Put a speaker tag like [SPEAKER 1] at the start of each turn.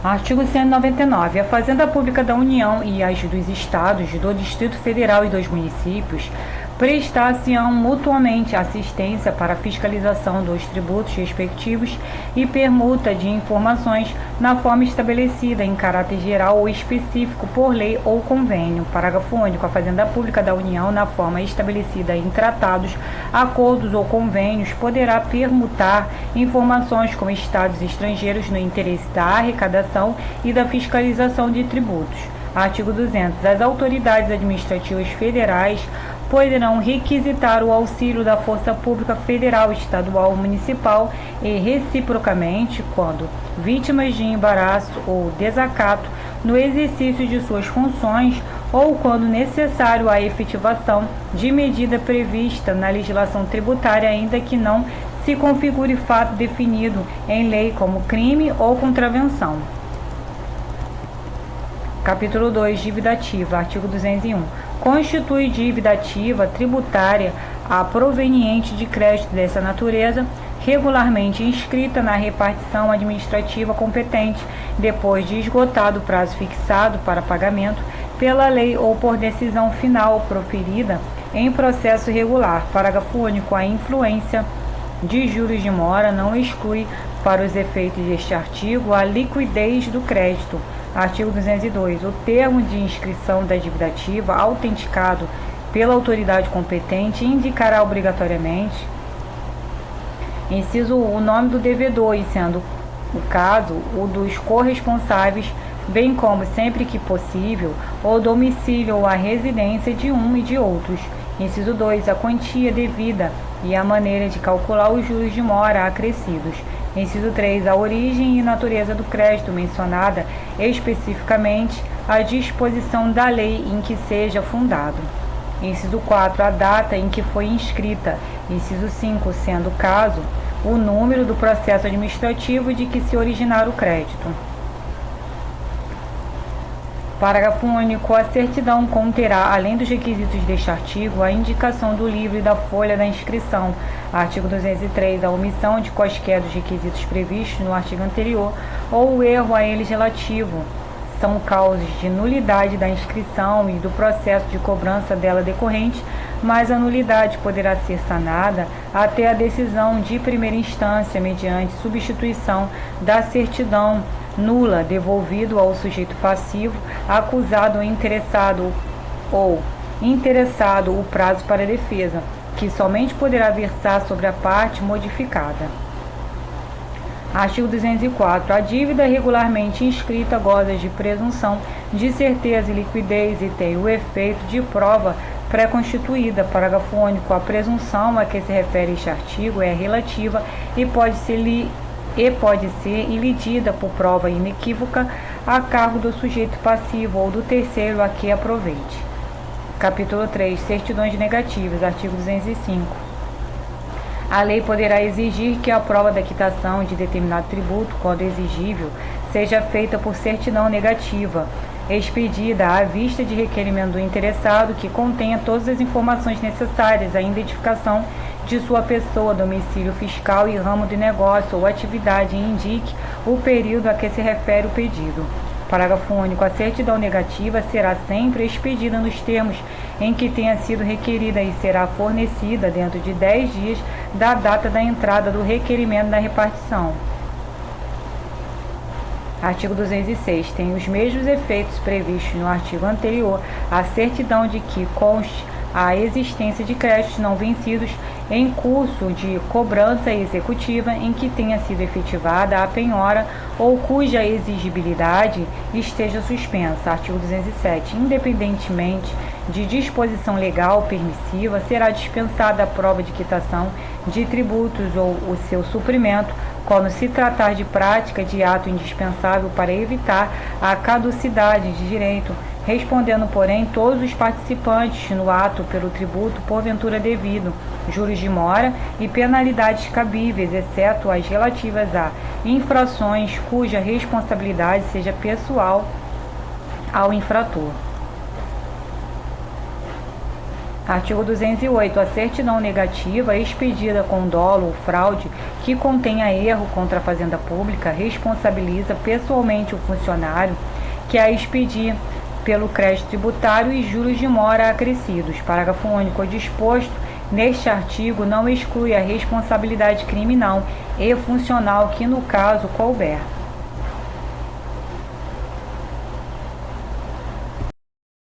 [SPEAKER 1] Artigo 199. A Fazenda Pública da União e as dos Estados, do Distrito Federal e dos municípios prestar-se-ão mutuamente assistência para a fiscalização dos tributos respectivos e permuta de informações na forma estabelecida em caráter geral ou específico por lei ou convênio. Parágrafo único. A Fazenda Pública da União, na forma estabelecida em tratados, acordos ou convênios, poderá permutar informações com estados estrangeiros no interesse da arrecadação e da fiscalização de tributos. Artigo 200. As autoridades administrativas federais poderão requisitar o auxílio da Força Pública Federal, Estadual ou Municipal e, reciprocamente, quando vítimas de embaraço ou desacato no exercício de suas funções ou quando necessário a efetivação de medida prevista na legislação tributária, ainda que não se configure fato definido em lei como crime ou contravenção. Capítulo 2. Dívida ativa. Artigo 201. Constitui dívida ativa tributária a proveniente de crédito dessa natureza, regularmente inscrita na repartição administrativa competente, depois de esgotado o prazo fixado para pagamento pela lei ou por decisão final proferida em processo regular. Parágrafo único. A influência de juros de mora não exclui, para os efeitos deste artigo, a liquidez do crédito. Artigo 202. O termo de inscrição da dívida ativa, autenticado pela autoridade competente, indicará obrigatoriamente, inciso 1, o nome do devedor e, sendo o caso, o dos corresponsáveis, bem como, sempre que possível, o domicílio ou a residência de um e de outros. Inciso 2, a quantia devida e a maneira de calcular os juros de mora acrescidos. Inciso 3, a origem e natureza do crédito mencionada especificamente à disposição da lei em que seja fundado. Inciso 4, a data em que foi inscrita. Inciso 5, sendo o caso, o número do processo administrativo de que se originar o crédito. Parágrafo único. A certidão conterá, além dos requisitos deste artigo, a indicação do livro e da folha da inscrição. Artigo 203. A omissão de quaisquer dos requisitos previstos no artigo anterior ou o erro a eles relativo são causas de nulidade da inscrição e do processo de cobrança dela decorrente, mas a nulidade poderá ser sanada até a decisão de primeira instância mediante substituição da certidão nula devolvido ao sujeito passivo, acusado ou interessado o prazo para a defesa, que somente poderá versar sobre a parte modificada. Artigo 204. A dívida regularmente inscrita goza de presunção de certeza e liquidez e tem o efeito de prova pré-constituída. Parágrafo único. A presunção a que se refere este artigo é relativa e pode ser ilidida por prova inequívoca a cargo do sujeito passivo ou do terceiro a que aproveite. Capítulo 3. Certidões negativas. Artigo 205. A lei poderá exigir que a prova da quitação de determinado tributo, quando exigível, seja feita por certidão negativa, expedida à vista de requerimento do interessado, que contenha todas as informações necessárias à identificação de sua pessoa, domicílio fiscal e ramo de negócio ou atividade, e indique o período a que se refere o pedido. Parágrafo único. A certidão negativa será sempre expedida nos termos em que tenha sido requerida e será fornecida dentro de 10 dias da data da entrada do requerimento da repartição. Artigo 206. Tem os mesmos efeitos previstos no artigo anterior a certidão de que conste a existência de créditos não vencidos em curso de cobrança executiva em que tenha sido efetivada a penhora ou cuja exigibilidade esteja suspensa. Artigo 207. Independentemente de disposição legal permissiva, será dispensada a prova de quitação de tributos ou o seu suprimento, quando se tratar de prática de ato indispensável para evitar a caducidade de direito, respondendo, porém, todos os participantes no ato pelo tributo porventura devido, juros de mora e penalidades cabíveis, exceto as relativas a infrações cuja responsabilidade seja pessoal ao infrator. Artigo 208. A certidão negativa expedida com dolo ou fraude que contenha erro contra a Fazenda Pública responsabiliza pessoalmente o funcionário que a expedir pelo crédito tributário e juros de mora acrescidos. Parágrafo único. O disposto neste artigo não exclui a responsabilidade criminal e funcional que no caso couber.